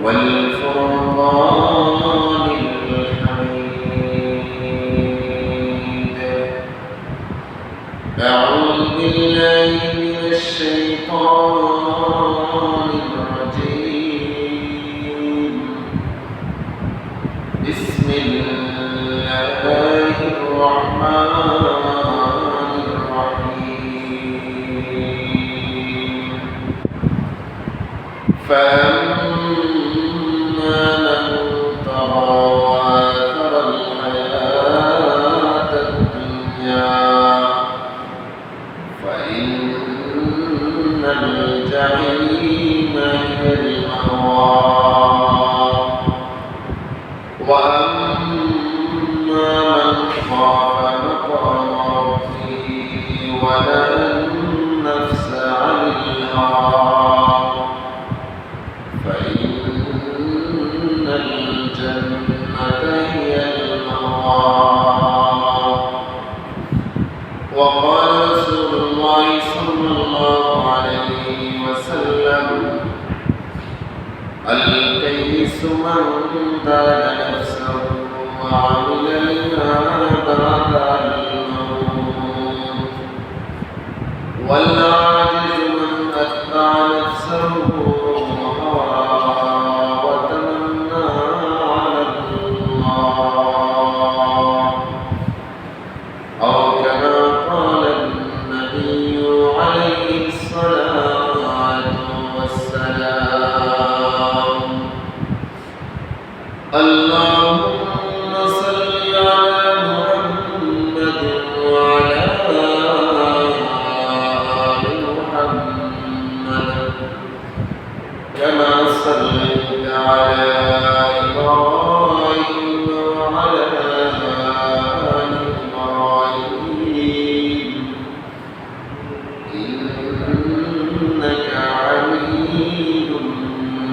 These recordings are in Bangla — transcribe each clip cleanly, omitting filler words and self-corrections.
والفرقان الحميد. أعوذ بالله من الشيطان الرجيم. بسم الله الرحمن الرحيم. فأما من طغى وآثر الحياة الدنيا فإن الجحيم هي المأوى. وأما من خاف مقام ربه ونهى النفس عن الهوى فإن الجنة هي المأوى. وقال رسول الله صلى الله عليه وسلم: الكيس من دان نفسه وعمل لما بعد الموت، والعاجز من أتبع نفسه هواها وتمنى على الله، أو كما قال النبي عليه الصلاة والسلام: اللهم صل على محمد وعلى آل محمد كما صليت على إبراهيم وعلى آل إبراهيم إنك حميد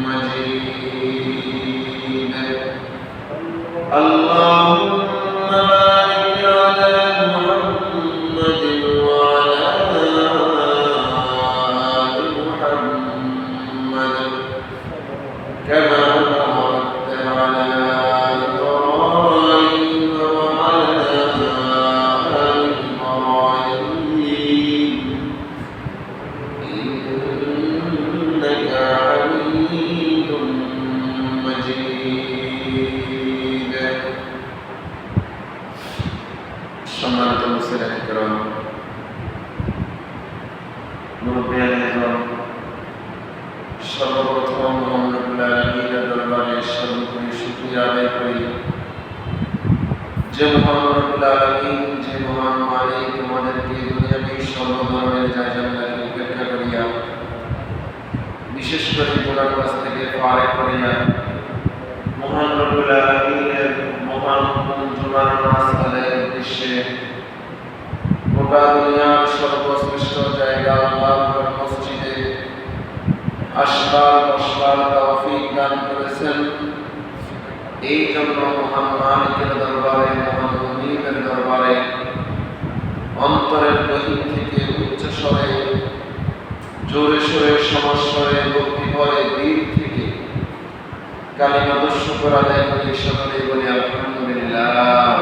مجيد. اللهم بارك على محمد وعلى آل محمد كما باركت على إبراهيم وعلى آل إبراهيم إنك حميد مجيد. সম্মানিত মুসলিম کرام, মুরব্বিয়ান ইকরাম, সর্বপ্রথম মহান রব্বুল আলামিনের দরবারে সর্বোপরি শুকরিয়া আদায় করি যে মহান রব্বুল আলামিন, যে মহান মালিক আমাদেরকে দুনিয়াতে সর্ব ধরনের জায়গাগুলোকে উপেক্ষা করিয়া, বিশেষ করে গুনার কাছ থেকে ফারেক করিয়া মহান রব্বুল আলামিনের মহান জুমার নামাজ আদায়ের উদ্দেশ্যে গোটা দুনিয়ার সর্বশ্রেষ্ঠ জায়গা আল্লাহর মসজিদে আসবার বসবার তৌফিক দান করেছেন। এই জন্য মহান মালিকের দরবারে, মহান মুনিবের দরবারে অন্তরের গহীন থেকে উচ্চ স্বরে, জোরে সোরে, সমস্বরে, ভক্তি ভরে, দিল থেকে কালিমাতুশ শুকর আদায় করি। সকলেই বলি আলহামদুলিল্লাহ।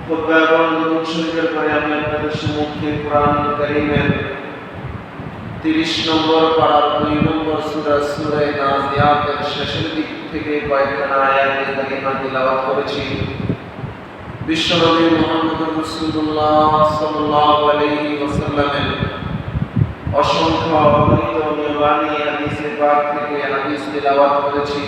খুতবা এবং দুরূদ শরীফের পরে আমি আপনাদের সম্মুখে কোরআন কারীমের 30 নম্বর পারার 2 নম্বর সূরা সূরা নাজিয়াতের শেষের দিক থেকে কয়েকখানা আয়াত কারিমা তিলাওয়াত করেছি। বিশ্বনবী মুহাম্মদ রাসূলুল্লাহ সাল্লাল্লাহু আলাইহি ওয়াসাল্লামের অসংখ্য অগণিত বাণী হাদিসে পাক থেকে হাদিস তিলাওয়াত করেছি।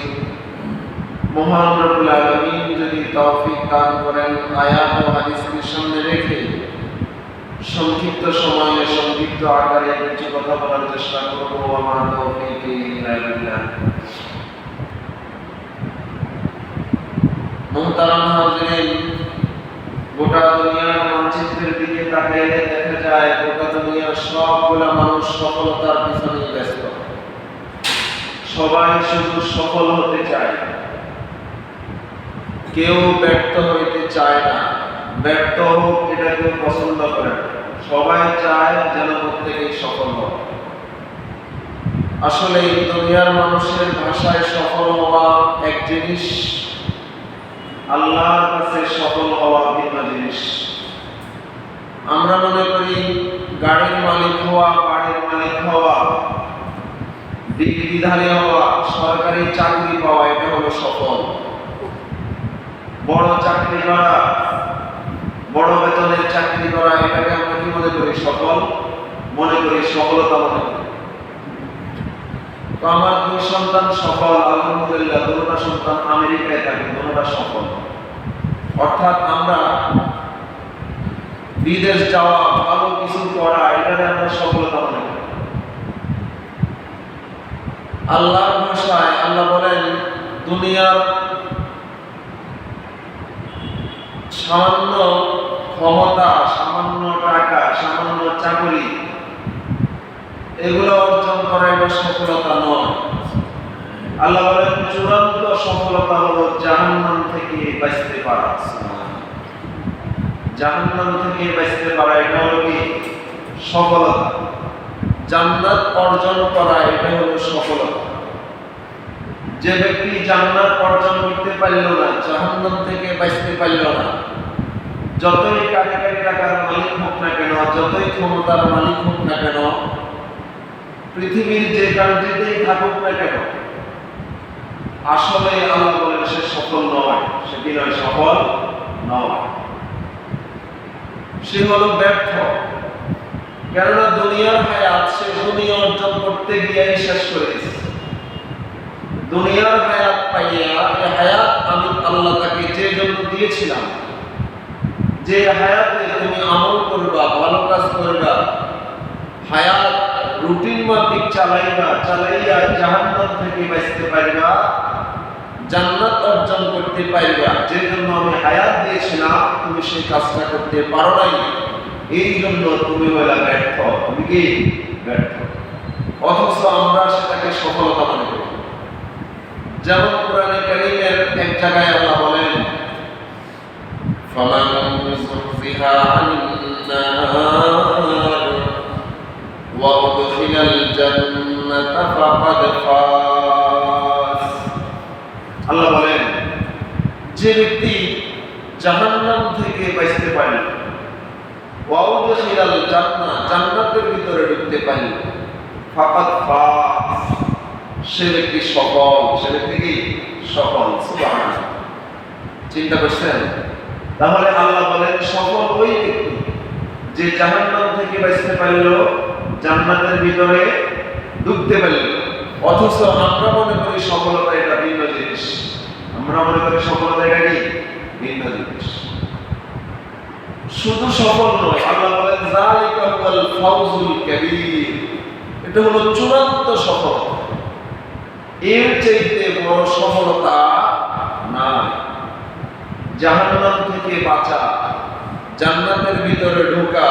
মহান রব্বুল আলামিন যদি তৌফিক দান করেন, আয়াত ও হাদিসকে সামনে রেখে সংক্ষিপ্ত সময়ে সংক্ষিপ্ত আকারে কিছু কথা বলার চেষ্টা করব। আমার তৌফিক ইল্লা বিল্লাহ। মুহতারাম হাজিরিন, গোটা দুনিয়ার মানচিত্রের দিকে তাকাইলে দেখা যায় গোটা দুনিয়ার সবগুলা মানুষ সফলতার পিছনে ব্যস্ত। সবাই শুধু সফল হতে চায়, কেউ ব্যর্থ হইতে চায় না। ব্যর্থ হোক এটা কেউ পছন্দ করে না, সবাই চায় যেন প্রত্যেকেই সফল হয়। আসলে দুনিয়ার মানুষের ভাষায় সফল হওয়া এক জিনিস, আল্লাহর কাছে সফল হওয়া ভিন্ন জিনিস। আমরা মনে করি গাড়ির মালিক হওয়া, বাড়ির মালিক হওয়া, ডিগ্রিধারী হওয়া, সরকারি চাকরি পাওয়া, এটা হলো সফল। বড় চাকরি করা, বড় বেতনের চাকরি করা, এটাকে আমরা কি মনে করি? সফল মনে করি, সফলতা মনে করি। তো আমার 2 সন্তান সফল, আলহামদুলিল্লাহ। 2টা সন্তান আমেরিকায় থাকে, 2টা সফল। অর্থাৎ আমরা বিদেশ যাওয়া, ভালো কিছু করা, এটাকে আমরা সফলতা মনে করি। আল্লাহর ভাষায় আল্লাহ বলেন, দুনিয়ার সামান্য ক্ষমতা, সামান্য টাকা, সামান্য চাকরি, এগুলো অর্জন করা এটা সফলতা নয়। আল্লাহ বলেন, চূড়ান্ত সফলতা হলো জাহান্নাম থেকে বাঁচতে পারা। জাহান্নাম থেকে বাঁচতে পারা, এটা হলো কি? সফলতা। জান্নাত অর্জন করা, এটা হলো সফলতা। যে ব্যক্তি জান্নাত অর্জন করতে পারল না, জাহান্নাম থেকে বাঁচতে পারল না, যতই কোটি কোটি টাকার মালিক হোক না কেন, যতই ক্ষমতার মালিক হোক না কেন, পৃথিবীর যে কান্ট্রিতেই থাকুক না কেন, আসলে আল্লাহ বলেন সে সফল নয়। সে কি নয়? সফল নয়, সে হলো ব্যর্থ। কেননা দুনিয়ার হায়াত সে দুনিয়া অর্জন করতে গিয়েই শেষ করে দিয়েছে। দুনিয়ার হায়াত পাইয়া, এই হায়াত আমি আল্লাহ তাকে যে জন্য দিয়েছিলাম, যে হায়াতে তুমি আমল করবা, ভালো কাজ করবা, হায়াত রুটিন মাফিক চালাইবা, চালাইয়া জাহান্নাম থেকে বাঁচতে পারবা, জান্নাত অর্জন করতে পারবা, যে জন্য আমি হায়াত দিয়েছিলাম, তুমি সেই কাজটা করতে পারো নাই। এই জন্য তুমি হইলা ব্যর্থ। তুমি কি? ব্যর্থ। অথচ আমরা সেটাকে সফলতা মনে করি। যেমন কোরআনে কারীমের এক জায়গায় আল্লাহ বলেন, ফামান যুহজিহা আনিন নার ওয়া উদখিলাল জান্নাতা ফাকাদ ফাজ। আল্লাহ বলেন, যে ব্যক্তি জাহান্নাম থেকে বাঁচতে পারে, ওয়া উদখিলাল জান্নাহ, জান্নাতের ভিতরে ঢুকতে পারে, ফাকাদ ফাজ, সে ব্যক্তি সফল। সে ব্যক্তি কি? সফল। সুবহানাল্লাহ। চিন্তা করছেন? তাহলে আল্লাহ বলেন সফল ওই ব্যক্তি যে জাহান্নাম থেকে বাঁচতে পারল, জান্নাতের ভিতরে ঢুকতে পারল। অথচ আমরা মনে করি সফলতা এটা ভিন্ন জিনিস। আমরা মনে করি সফলতা এটা কি? ভিন্ন জিনিস। শুধু সফল নয়, আল্লাহ বলেন যালিকা হুয়াল ফাউজুল কাবীর, এটা হলো চূড়ান্ত সফলতা। এর চাইতে বড় সফলতা নাই। জাহান্নাম থেকে বাঁচা, জান্নাতের ভিতরে ঢোকা,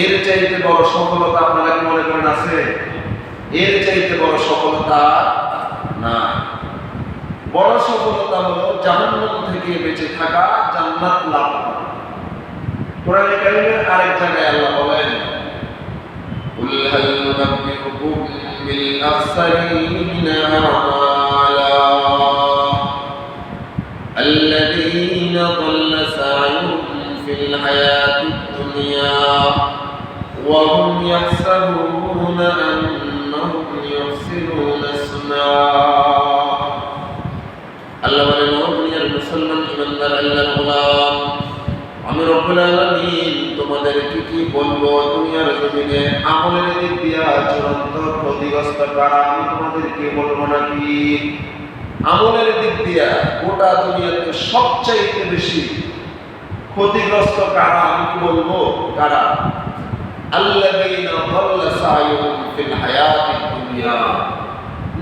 এর চাইতে বড় সফলতা আপনারা কি মনে করেন আছে? এর চাইতে বড় সফলতা না। বড় সফলতা হলো জাহান্নাম থেকে বেঁচে থাকা, জান্নাত লাভ করা। কোরআনে কারীমের আরেক জায়গায় আল্লাহ বলেন, কুল হাল নুনাব্বিউকুম বিল আখসারিনা আমালা আল্লাযীনা ضل سعيهم في الحياة الدنيا وهم يحسبون أنهم يحسنون صنعا। আল্লাহ বলেন, ও দুনিয়ার মুসলমান ইমানদার আল্লাহর গোলাম, আমি রব্বুল আলামিন তোমাদেরকে কি বলবো? দুনিয়ার জমিনে আমলের দিক দিয়া চূড়ান্ত ক্ষতিগ্রস্ত কারা আমি তোমাদেরকে বলবো নাকি? আমলের দিক দিয়া গোটা দুনিয়াতে সবচাইতে বেশি ক্ষতিগ্রস্ত কারা আমি কি বলবো? কারা? আল্লাযীনা দাল্লা সাইয়ুহুম ফিল হায়াতিদ দুনিয়া,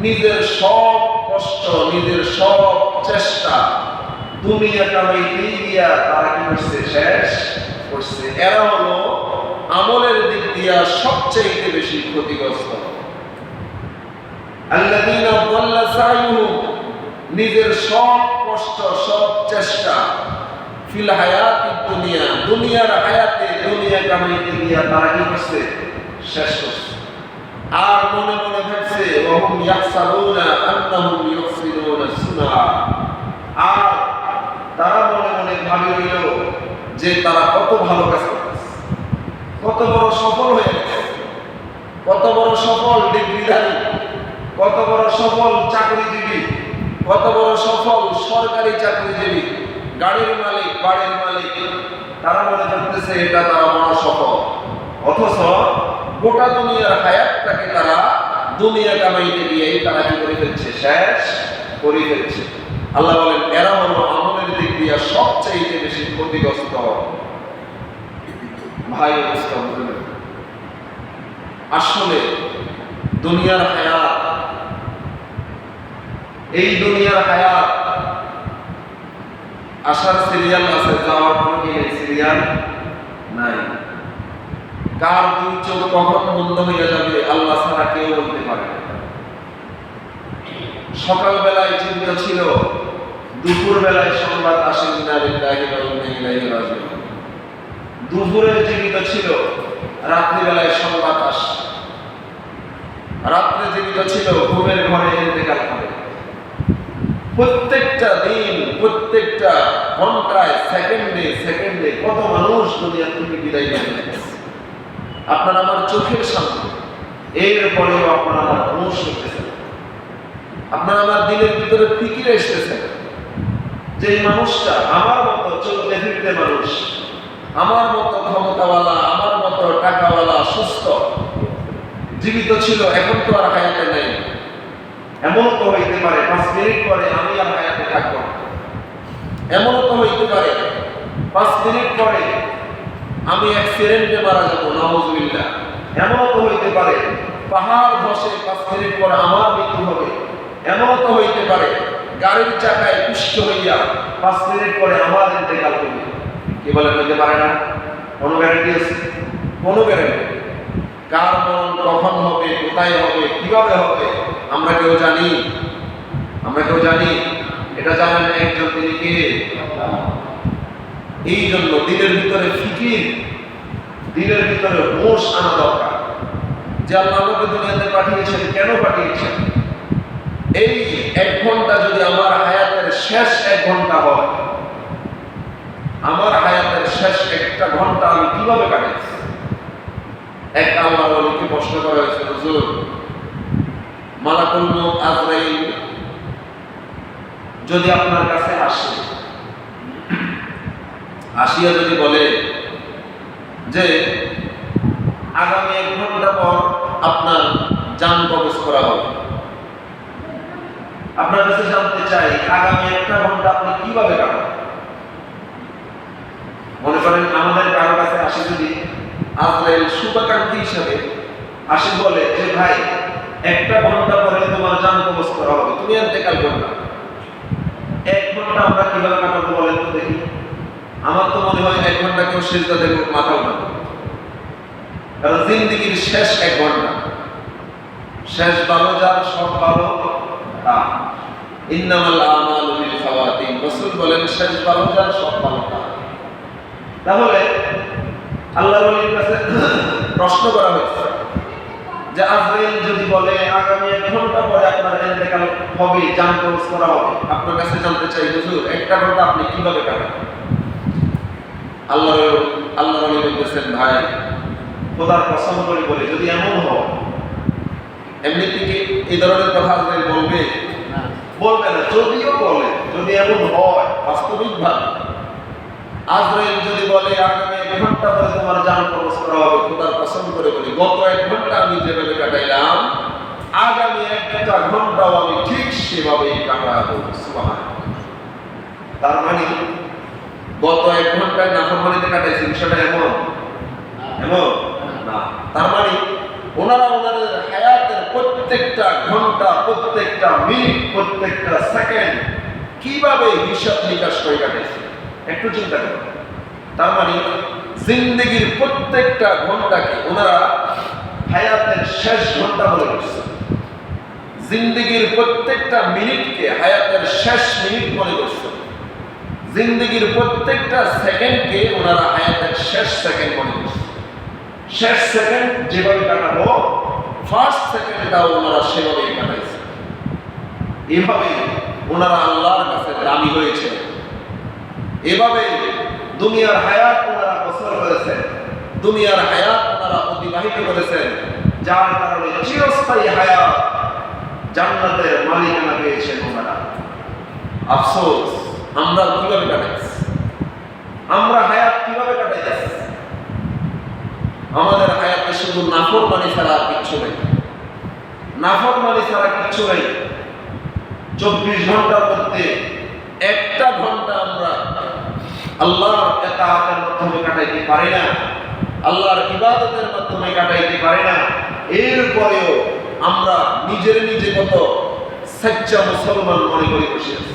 নিজের সব কষ্ট, নিজের সব চেষ্টা দুনিয়া কামাইতে গিয়া তারা কি করছে? শেষ করছে। এরা হলো আমলের দিক দিয়া সবচাইতে বেশি ক্ষতিগ্রস্ত। আল্লাযীনা দাল্লা সাইয়ুহুম, নিজের সব কষ্ট, সব চেষ্টা, ফিল হায়াতিদ দুনিয়া, দুনিয়ার হায়াতে দুনিয়া কামাইতে গিয়া তারা কি করছে? শেষ করছে। আর মনে মনে ভাবছে ওহুম ইয়াহসাবুনা আন্নাহুম ইউহসিনুনা সুনআ, আর তারা মনে মনে ভাবি রইল যে তারা কত ভালো কাজ করতেছে, কত বড় সফল হয়ে গেছে, কত বড় সফল ডিগ্রিধারী, কত বড় সফল চাকরিজীবী, কত বড় সফল সরকারি চাকরিজীবী, গাড়ির মালিক, বাড়ির মালিক। তারা মনে করতেছে এটা তারা বড় সফল, অথচ গোটা দুনিয়ার হায়াতটাকে তারা দুনিয়া কামাইতে গিয়েই তারা কি করে ফেলছে, শেষ করে ফেলছে। আল্লাহ বলেন এরা হলো আমলের দিক দিয়ে সবচেয়ে বেশি ক্ষতিগ্রস্ত। ভাই অবস্থা বুঝলেন? আসলে দুনিয়ার হায়াত, এই দুনিয়ার হায়াত আসার সিরিয়াল আছে, যাওয়ার কোনো কি সিরিয়াল নাই। কার দুই চোখ কখন বন্ধ হয়ে যাবে আল্লাহ ছাড়া কেউ বলতে পারে না। সকাল বেলায় চিন্তা ছিল, দুপুর বেলায় সংবাদ আসে ইন্না লিল্লাহি ওয়া ইন্না ইলাইহি রাজিউন। দুপুরে জীবিত ছিল, রাত্রি বেলায় সংবাদ আসে। রাত্রে জীবিত ছিল, ঘুমের ঘরে ইন্তেকাল করে। প্রত্যেকটা দিন, প্রত্যেকটা ঘন্টায়, সেকেন্ডে সেকেন্ডে কত মানুষ দুনিয়া থেকে বিদায় নিয়ে গেছে আপনার আমার চোখের সামনে। এরপরেও আপনার আমার হুঁশ হইতেছে, আপনার আমার দিনের ভিতরে ফিকির এসেছে যে এই মানুষটা আমার মতো চলতে ফিরতে মানুষ, আমার মতো ক্ষমতাওয়ালা, আমার মতো টাকাওয়ালা, সুস্থ জীবিত ছিল, এখন তো আর হায়াতে নেই। এমন তো হইতে পারে 5 মিনিট পরে আমি আর হায়াতে থাকবো না। এমন তো হইতে পারে 5 মিনিট পরে আমি অ্যাক্সিডেন্টে মারা যাবো, নাউযুবিল্লাহ। এমন তো হইতে পারে পাহাড় ধসে 5 মিনিট পরে আমার মৃত্যু হবে। এমন তো হইতে পারে গাড়ির চাকায় পিষ্ট হইয়া 5 মিনিট পরে আমার ইন্তেকাল হবে। কি বলে হইতে পারে না? কোনো গ্যারান্টি আছে? কোনো গ্যারান্টি। কার মরণ কখন হবে, কোথায় হবে, কিভাবে হবে আমরা কেউ জানি? আমরা কেউ জানি? এটা জানেন একজন, তিনি কে? এই জন্য দিনের ভিতরে ফিকির, দিনের ভিতরে হুঁশ আনা দরকার যে আল্লাহ আমাকে দুনিয়াতে পাঠিয়েছেন, কেন পাঠিয়েছেন। এই 1 ঘন্টা যদি আমার হায়াতের শেষ 1 ঘন্টা হয়, আমার হায়াতের শেষ 1টা ঘন্টা আমি কিভাবে কাটাইছি? এক আল্লাহর ওলিকে প্রশ্ন করা হয়েছে, হুজুর মালাকুল মউত আজরাইল যদি আপনার কাছে আসে, আসিয়া যদি বলে যে আগামী 1 ঘন্টা পর আপনার জান কবজ করা হবে, আপনার কাছে জানতে চাই আগামী 1টা ঘন্টা আপনি কিভাবে কাটাবেন? মনে করেন আমাদের কারো কাছে আসে যদি আজরাইল শুভাকাঙ্ক্ষী হিসাবে আসে, বলে যে ভাই 1টা ঘন্টা পরে তোমার জান কবজ করা হবে, তুমি ইন্তেকাল করবে। 1 ঘন্টা আমরা কিভাবে কাটাবো বলেন তো দেখি? আমার তো মনে হয় 1 ঘন্টা কেউ সিজদা দেব মাথা উঠাবে, কারণ জিন্দেগির শেষ 1 ঘন্টা, শেষ ভালো যার সব ভালো তার। ইন্নামাল আমালু বিল খাওয়াতিম, রাসূল বলেন শেষ ভালো যার সব ভালো তার। তাহলে আল্লাহর ওলির কাছে প্রশ্ন করা হয়েছে যে আজরাইল যদি বলে আগামী 1 ঘন্টা পরে আপনার ইন্তেকাল হবে, জান কবজ করা হবে, আপনার কাছে জানতে চাই হুজুর 1টা ঘন্টা আপনি কিভাবে কাটাবেন? আল্লাহর ওলি বলতেছেন, ভাই খোদার কসম করে বলে যদি এমন হয়, এমনি থেকে এই ধরনের কথা আজরাইল বলবে না? বলবে না। যদিও বলে, যদি এমন হয় বাস্তবিকভাবে আজরাইল যদি বলে আগামী 1 ঘন্টা পরে তোমার জান কবজ করা হবে, খোদার কসম করে বলি গত 1 ঘন্টা আমি যেভাবে কাটাইলাম, আগামী 1টা ঘন্টাও আমি ঠিক সেভাবেই কাটাবো। সুবহানাল্লাহ। তার মানে গত 1 ঘন্টায় নাফরমানিতে কাটাইছি, বিষয়টা এমন না। তার মানে ওনারা ওনাদের হায়াতের প্রত্যেকটা ঘন্টা, প্রত্যেকটা মিনিট, প্রত্যেকটা সেকেন্ড কিভাবে হিসাব নিকাশ করে কাটাইছে একটু চিন্তা করুন। তার মানে জিন্দেগির প্রত্যেকটা ঘন্টাকে ওনারা হায়াতের শেষ ঘন্টা বলে করছে, জিন্দেগির প্রত্যেকটা মিনিটকে হায়াতের শেষ মিনিট মনে করছে, জিন্দেগির প্রত্যেকটা সেকেন্ডকে ওনারা হায়াতের শেষ সেকেন্ড মনে করছে। শেষ সেকেন্ড যেভাবে কাটাবো ফার্স্ট সেকেন্ডটাও ওনারা সেভাবেই কাটাইছে। এভাবে ওনারা আল্লাহর কাছে দামি হয়েছে। এভাবে দুনিয়ার হায়াত ওনারা বছর করেছেন, দুনিয়ার হায়াত ওনারা অতিবাহিত করেছেন, যার কারণে চিরস্থায়ী হায়াত জান্নাতের মালিকানা পেয়েছেন ওনারা। আফসোস, আমরা কিভাবে কাটাইছি? আমরা হায়াত কিভাবে কাটাইছি? আমাদের হায়াতে শুধু নাফরমানি ছাড়া আর কিচ্ছু নেই, নাফরমানি ছাড়া কিচ্ছু নেই। 24 ঘন্টার মধ্যে 1টা ঘন্টা আমরা আল্লাহর ইতাআতের মাধ্যমে কাটাইতে পারি না, আল্লাহর ইবাদতের মাধ্যমে কাটাইতে পারি না। এরপরেও আমরা নিজে কত সচ্চা মুসলমান মনে করে বসে আছি।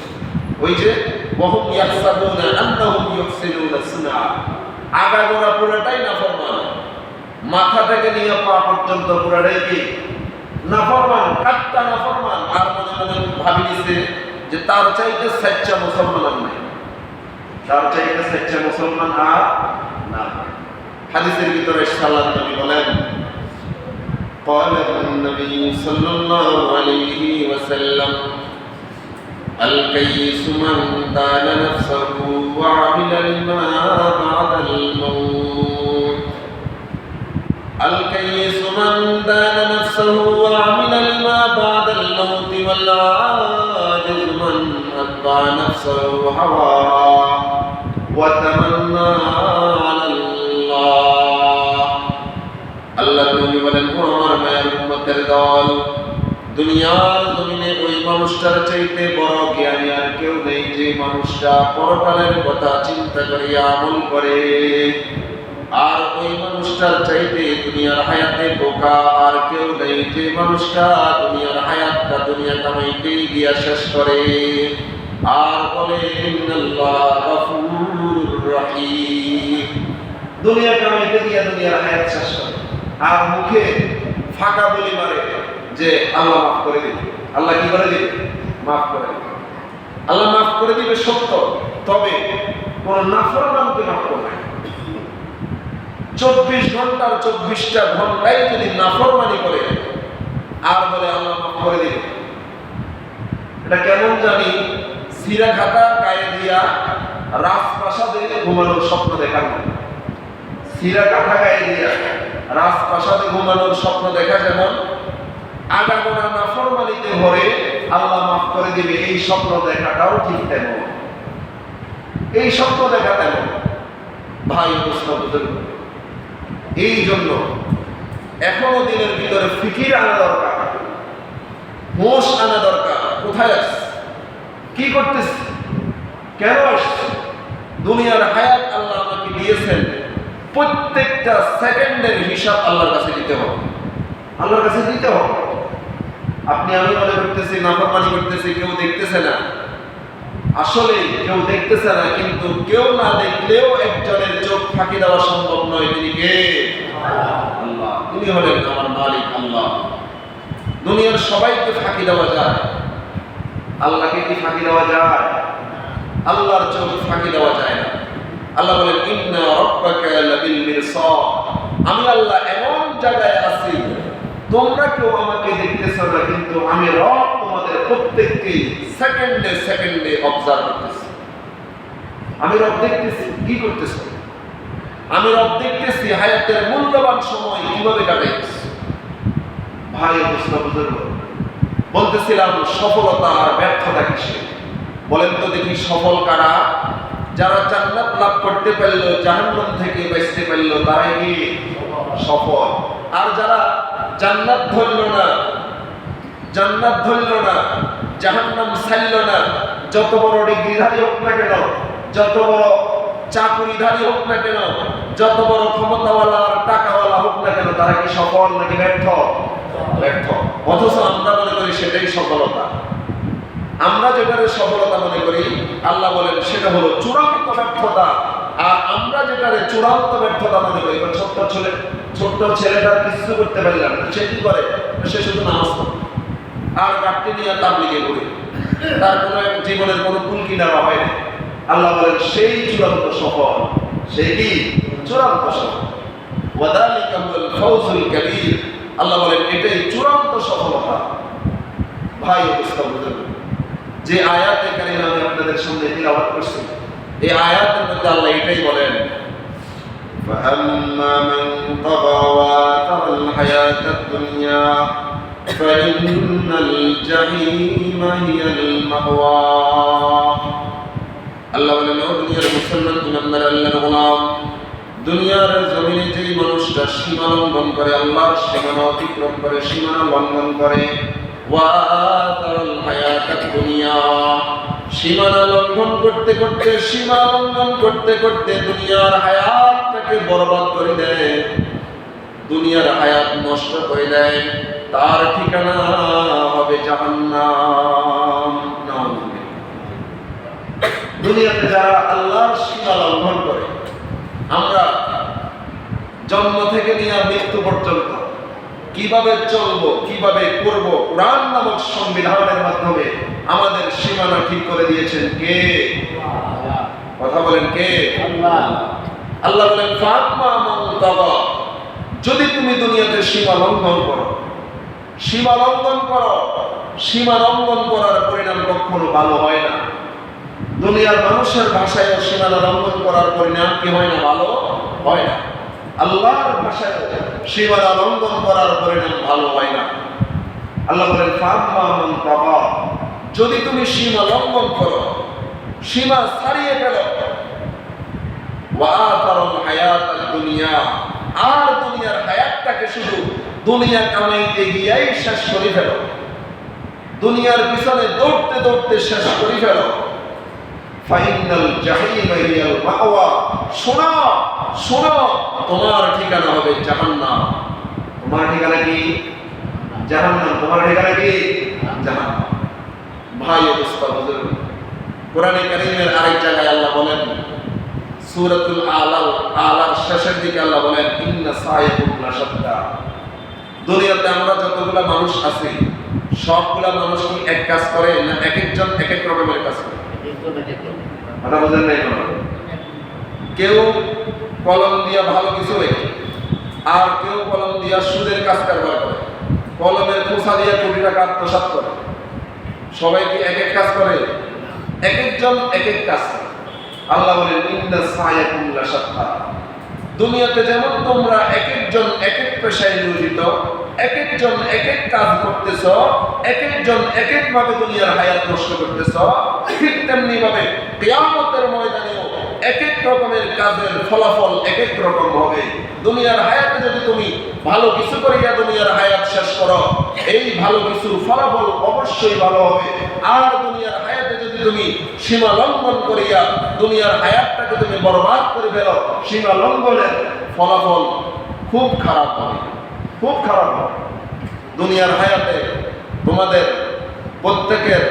ওই যে ওয়াহুম ইয়াহসাবুনা আন্নাহুম ইউহসিনুনা সুনআ, আগাগোড়া পুরোটাই নাফরমান, মাথা থেকে নিয়ে পা পর্যন্ত পুরোটাই কি নাফরমান, কাট্টা নাফরমান। আর মনে মনে ভাবি নিছে যে তার চাইতে সচ্চা মুসলমান আর নাই, তার চাইতে সচ্চা মুসলমান আর না। হাদিসের ভিতরে সাল্লাল্লাহু আলাইহি বলেন, قال النبي صلى الله عليه وسلم الكيس من دان نفسه وعمل لما بعد الموت الكيس من دان نفسه وعمل لما بعد الموت والعاجز من أتبع نفسه هواها وتمنى على الله আল্লাহ নবী বলেন, ও আমার মায়ের উম্মতের দল, দুনিয়ার জমিনে ওই মানুষটার চাইতে বড় জ্ঞানী আর কেউ নেই যে মানুষটা পরকালের কথা চিন্তা করে আমল করে। আর ওই মানুষটার চাইতে দুনিয়ার হায়াতে বোকা আর কেউ নেই যে মানুষটা দুনিয়ার হায়াতটা দুনিয়া কামাইতেই গিয়া শেষ করে আর বলে ইন্নাল্লাহ গফুরুর রহিম। দুনিয়া কামাইতে গিয়া দুনিয়ার হায়াত শেষ করে আর মুখে ফাঁকা বলি মারে যে আল্লাহ মাফ করে দিবে। আল্লাহ কি করে দিবে? মাফ করে দিবে। আল্লাহ মাফ করে দিবে সত্য, তবে কোন নাফরমানকে মাফ করবে না। 24 ঘন্টার 24টা ঘন্টায় যদি নাফরমানি করে আর বলে আল্লাহ মাফ করে দিবে, এটা কেমন জানি সিরা খাতা গায়ে দিয়া রাজপ্রাসাদে ঘুমানোর স্বপ্ন দেখার মতো। সিরা কাঁথা গায়ে দিয়া রাজপ্রাসাদে ঘুমানোর স্বপ্ন দেখা যেমন আগাগোড়া নাফরমানিতে ভরে আল্লাহ মাফ করে দিবে, এই স্বপ্ন দেখাটাও ঠিক তেমন। এই স্বপ্ন দেখা তেমন ভাই বুঝতে, এই জন্য এখনো দিনের ভিতরে ফিকির আনা দরকার, হোশ আনা দরকার। কোথায় আসছে, কি করতেছে, কেন আসছে? দুনিয়ার হায়াত আল্লাহ আমাকে দিয়েছেন, প্রত্যেকটা সেকেন্ডের হিসাব আল্লাহর কাছে দিতে হবে, আল্লাহর কাছে দিতে হবে। আপনি আমি মনে করতেছি নাফরমানি করতেছি, কেউ দেখতেছে না, আসলে কেউ দেখতেছে না, কিন্তু কেউ না দেখলেও একজনের চোখ ফাঁকি দেওয়া সম্ভব নয়। তিনি কে? আল্লাহ। তিনি হলেন আমার মালিক আল্লাহ। দুনিয়ার সবাইকে ফাঁকি দেওয়া যায়, আল্লাহকে কি ফাঁকি দেওয়া যায়? আল্লাহর চোখ ফাঁকি দেওয়া যায় না। আল্লাহ বলেন, ইন্না রাব্বাকা লাবিল মিরসাদ, আমি আল্লাহ এমন জায়গায় আছি তোমরা কেউ আমাকে দেখতেছ না, কিন্তু আমি রব তোমাদের প্রত্যেককে সেকেন্ডে সেকেন্ডে অবজার্ভ করতেছি। আমি রব দেখতেছি কি করতেছ, আমি রব দেখতেছি হায়াতের মূল্যবান সময় কিভাবে কাটাইছ। ভাই বুঝুন, বলতেছিলাম সফলতা আর ব্যর্থতা কিসে? বলেন তো দেখি, সফল কারা? যারা জান্নাত লাভ করতে পারলো, জাহান্নাম থেকে বাঁচতে পারলো, তারাই কি সফল। আর যারা জান্নাত ধরল না, জান্নাত ধরল না, জাহান্নাম ছাড়ল না, যত বড় ডিগ্রিধারী হোক না কেন, যত বড় চাকুরিধারী হোক না কেন, যত বড় ক্ষমতাওয়ালা আর টাকাওয়ালা হোক না কেন, তারা কি সফল নাকি ব্যর্থ? ব্যর্থ। অথচ আমরা মনে করি সেটাই সফলতা। আমরা যেটারে সফলতা মনে করি, আল্লাহ বলেন সেটা হলো চূড়ান্ত ব্যর্থতা। আর আমরা যেটারে চূড়ান্ত ব্যর্থতা মনে করি, ছোট্ট ছেলেটা কিছু করতে পারলাম না, সে কি করে? সে শুধু নামাজ পড়ে আর গাড়ি নিয়ে তাবলীগে ঘুরে, তার কোনো জীবনের কোনো কুল কিনারা হয় না। আল্লাহ বলেন সেই চূড়ান্ত সফল, সেই কি চূড়ান্ত সফল। ওয়াদালিকা হুয়াল ফাউজুল কাবীর, আল্লাহ বলেন এটাই চূড়ান্ত সফলতা। ভাই অবস্থা বুঝুন, যে আয়াতে কারিমা আমি আপনাদের সামনে তিলাওয়াত করছি, এই আয়াতের মধ্যে আল্লাহ এটাই বলেন, فَأَمَّا مَنْ طَغَى وَآثَرَ الْحَيَاةَ الدُّنْيَا فَإِنَّ الْجَحِيمَ هِيَ الْمَأْوَى। আল্লাহ বলেন, ও দুনিয়ার মুসলমান ইমানদার আল্লাহর গোলাম, দুনিয়ার জমিনে যেই মানুষটা সীমা লঙ্ঘন করে, আল্লাহর সীমানা অতিক্রম করে, সীমানা লঙ্ঘন করে, ওয়াতারাল হায়াতাদ দুনিয়া, সীমানা লঙ্ঘন করতে করতে, সীমা লঙ্ঘন করতে করতে দুনিয়ার হায়াতটাকে বরবাদ করে দেয়, দুনিয়ার হায়াত নষ্ট করে দেয়, তার ঠিকানা হবে জাহান্নাম। দুনিয়াতে যারা আল্লাহর সীমা লঙ্ঘন করে, আমরা জন্ম থেকে নিয়ে মৃত্যু পর্যন্ত কিভাবে চলবো, কিভাবে করব, কোরআন নামক সংবিধানের মাধ্যমে আমাদের সীমানা ঠিক করে দিয়েছেন কে? কথা বলেন কে? আল্লাহ বলেন, ফাতমা মান তাগা, যদি তুমি দুনিয়াতে সীমা লঙ্ঘন করো, সীমা লঙ্ঘন করো, সীমা লঙ্ঘন করার পরিণাম কখনো ভালো হয় না। দুনিয়ার মানুষের ভাষায় সীমানা লঙ্ঘন করার পরিণাম কি হয় না? ভালো হয় না। আল্লাহর ভাষায় সীমানা লঙ্ঘন করার পরিণাম ভালো হয় না। আল্লাহ বলেন, ফাতমা মান তাগা, যদি তুমি সীমা লঙ্ঘন করো, সীমা ছাড়িয়ে ফেলো, ওয়াতারাল হায়াতাদ দুনিয়া, আর দুনিয়ার হায়াতটাকে শুধু দুনিয়া কামাইতে গিয়েই শেষ করে ফেলো, দুনিয়ার পিছনে দৌড়তে দৌড়তে শেষ করে ফেলো, ফাইনাল জাহিমা হিয়াল মাওয়া, শোনো শোনো, তোমার ঠিকানা হবে জাহান্নাম। তোমার ঠিকানা কি? জাহান্নাম। তোমার ঠিকানা কি? জাহান্নাম। ভাই অবস্থা বুঝুন, কোরআনে কারীমের আরেক জায়গায় আল্লাহ বলেন, সূরাতুল আলার শেষের দিকে আল্লাহ বলেন, ইন্না সাইকুম লাশাদ্দা, দুনিয়াতে আমরা যতগুলা মানুষ আছি সবগুলা মানুষ কি এক কাজ করে না এক একজন এক এক রকমের কাজ করে? কথা বুঝেন নাই? কেউ কলম দিয়া ভালো কিছু লেখে, আর কেউ কলম দিয়া সুদের কাজ কারবার করে, কলমের খোসা দিয়ে কোটি টাকা আত্মসাৎ করে। সবাই কি এক এক কাজ করে? এক একজন এক এক কাজ করে। আল্লাহ বলেন, ইন্না সাইকুম লাশাদ্দা, দুনিয়াতে যেমন তোমরা এক একজন এক এক পেশায় নিয়োজিত, এক একজন এক এক কাজ করতেছ, এক একজন এক এক ভাবে দুনিয়ার হায়াত নষ্ট করতেছ, ঠিক তেমনি ভাবে কিয়ামতের ময়দানেও এক এক রকমের কাজের ফলাফল এক এক রকম হবে। দুনিয়ার হায়াতে যদি তুমি ভালো কিছু করিয়া দুনিয়ার হায়াত শেষ করো, এই ভালো কিছুর ফলাফল অবশ্যই ভালো হবে। আর দুনিয়ার হায়াতে যদি তুমি সীমা লঙ্ঘন করিয়া দুনিয়ার হায়াতটাকে তুমি বরবাদ করে ফেলো, সীমা লঙ্ঘনের ফলাফল খুব খারাপ হবে, খুব খারাপ হবে। দুনিয়ার হায়াতে তোমাদের প্রত্যেকের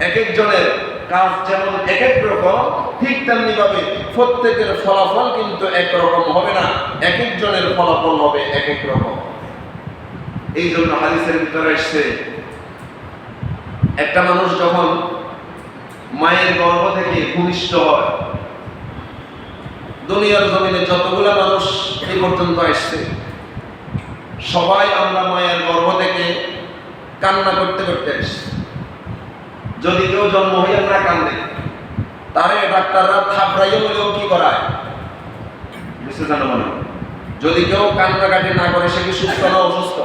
এক একজনের কাজ যেমন এক এক রকম, ঠিক তেমনি ভাবে প্রত্যেকের ফলাফল কিন্তু একরকম হবে না, এক একজনের ফলাফল হবে এক এক রকম। এই জন্য হাদিসের ভিতরে এসেছে, একটা মানুষ যখন মায়ের গর্ভ থেকে ভূমিষ্ঠ হয়, দুনিয়ার জমিনে যতগুলা মানুষ এই পর্যন্ত আসছে, সবাই আমরা মায়ের গর্ভ থেকে কান্না করতে করতে আসছি। যদি কেউ জন্ম হইয়া না কান্দে, তারে ডাক্তাররা থাপড়াইয়া বলেও কি করায়? বুঝতে জানো মনে? যদি কেউ কান্নাকাটি না করে, সে কি সুস্থ না অসুস্থ?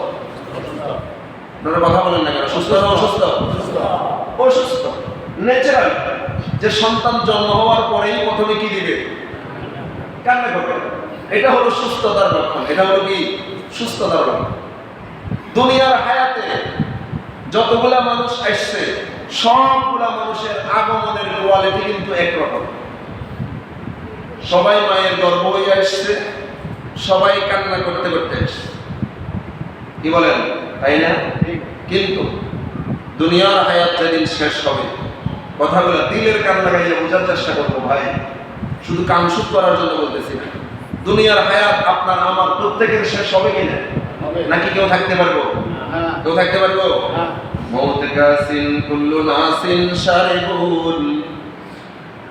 আপনারা কথা বলেন না কেন? সুস্থ না অসুস্থ? অসুস্থ। ন্যাচারাল যে সন্তান জন্ম হওয়ার পরেই প্রথমে কি দিবে? কান্না করবে। এটা হলো সুস্থতার লক্ষণ। এটা হলো কি? সুস্থতার লক্ষণ। দুনিয়ার হায়াতে যতগুলা মানুষ আসছে, সবগুলা মানুষের আগমনের কোয়ালিটি কিন্তু একরকম। সবাই মায়ের গর্ভ হয়ে আসছে, সবাই কান্না করতে করতে আসছে, কি বলেন? তাই না? কিন্তু দুনিয়ার হায়াত যেদিন শেষ হবে, কথাগুলো দিলের কান লাগাইয়া বোঝার চেষ্টা করবো ভাই, শুধু কানসুট করার জন্য বলতেছি না। দুনিয়ার হায়াত আপনার আমার প্রত্যেকের শেষ হবে কিনা? নাকি কেউ থাকতে পারবো? কেউ থাকতে পারবো? মৌত কাসিন কুল্লু নাসিন শারিবুন,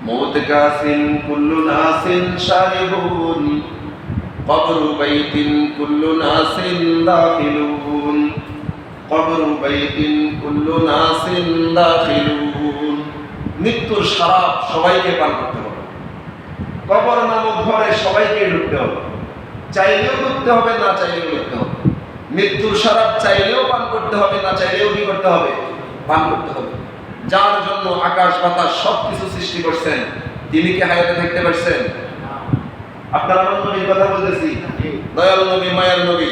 মৌত কাসিন কুল্লু নাসিন শারিবুন, কবরু বাইতিন কুল্লু নাসিন দাখিলুন, কবরু বাইতিন কুল্লু নাসিন দাখিলুন। মৃত্যুর শরাব সবাইকে পান করতে হবে। কবর নামক ঘরে সবাইকে ঢুকতে হবে, চাইলেও ঢুকতে হবে, না চাইলেও ঢুকতে হবে। মৃত্যুর শরাব চাইলেও পান করতে হবে, না চাইলেও কি করতে হবে? পান করতে হবে। যার জন্য আকাশ বাতাস সবকিছু সৃষ্টি করছেন, তিনি কি হায়াতে থাকতে পারছেন? আপনারা আমার নবীর কথা বলতেছি, দয়াল নবী, মায়ার নবী,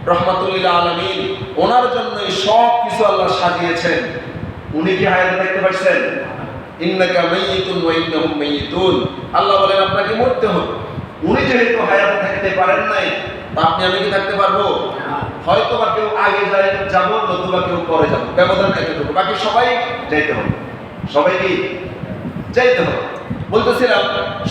রহমাতুল লিল আলামিন, ওনার জন্যই সবকিছু আল্লাহ সাজিয়েছেন। উনি কি হায়াতে থাকতে পারছেন? ইন্নাকা মাইয়িতুন ওয়া ইন্নাহুম মাইয়িতুন। আল্লাহ বলেন আপনাকে মরতে হবে। উনি যেহেতু হায়াতে থাকতে পারেন নাই, তা আপনি আমি কি থাকতে পারবো? হয়তো বা কেউ আগে যাবো, নতুবা কেউ পরে যাবো, ব্যবধান এতটুকু। বাকি সবাই যাইতে হবে, সবাই কি যাইতে হবে। বলতেছিলাম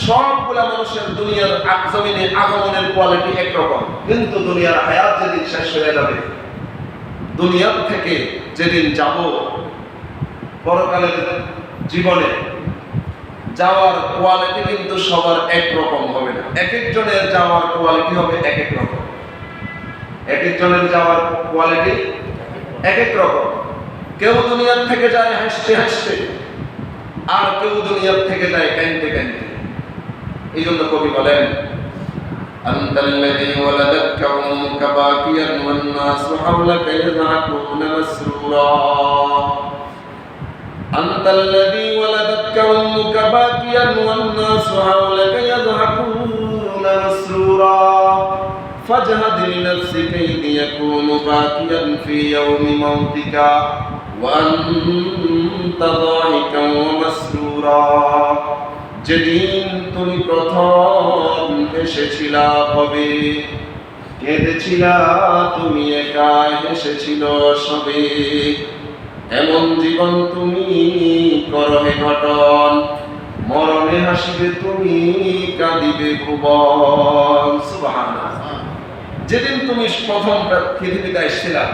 সবগুলা মানুষের দুনিয়ার জমিনে আগমনের কোয়ালিটি একরকম, কিন্তু দুনিয়ার হায়াত যেদিন শেষ হয়ে যাবে, দুনিয়ার থেকে যেদিন যাব, পরকালের জীবনে যাওয়ার কোয়ালিটি কিন্তু সবার একরকম হবে না। এক একজনের যাওয়ার কোয়ালিটি হবে এক এক রকম, এক একজনের যাওয়ার কোয়ালিটি এক এক রকম। কেউ দুনিয়ার থেকে যায় হাসতে হাসতে, আর কেউ দুনিয়ার থেকে যায় কাঁদতে কাঁদতে। এই জন্য কবি বলেন, আনতাল্লাযী ওয়ালাদাতকা উম্মুকা বাকিয়ান ওয়ান নাসু হাওলাকা ইয়াযহাকুনা মাসরুরা। আনতাল্লাযী ওয়ালাদাতকা উম্মুকা বাকিয়ান ওয়ান নাসু হাওলাকা ইয়াযহাকুনা মাসরুরা। ফাজহাদ লিনাফসিকা ইয ইয়াকুনু বাকিয়ান ফি ইয়াওমি মাউতিকা ওয়া আনতা যাহিকান ওয়া মাসরুরা। যেদিন তুমি প্রথম এসেছিলা কবে, কেঁদেছিলা তুমি একা, এসেছিল সবে। এমন জীবন তুমি করহে ঘটন, মরণে হাসিবে তুমি, কাঁদিবে ভুবন। সুবহানাল্লাহ। যেদিন তুমি প্রথম পৃথিবীতে আসছিলা,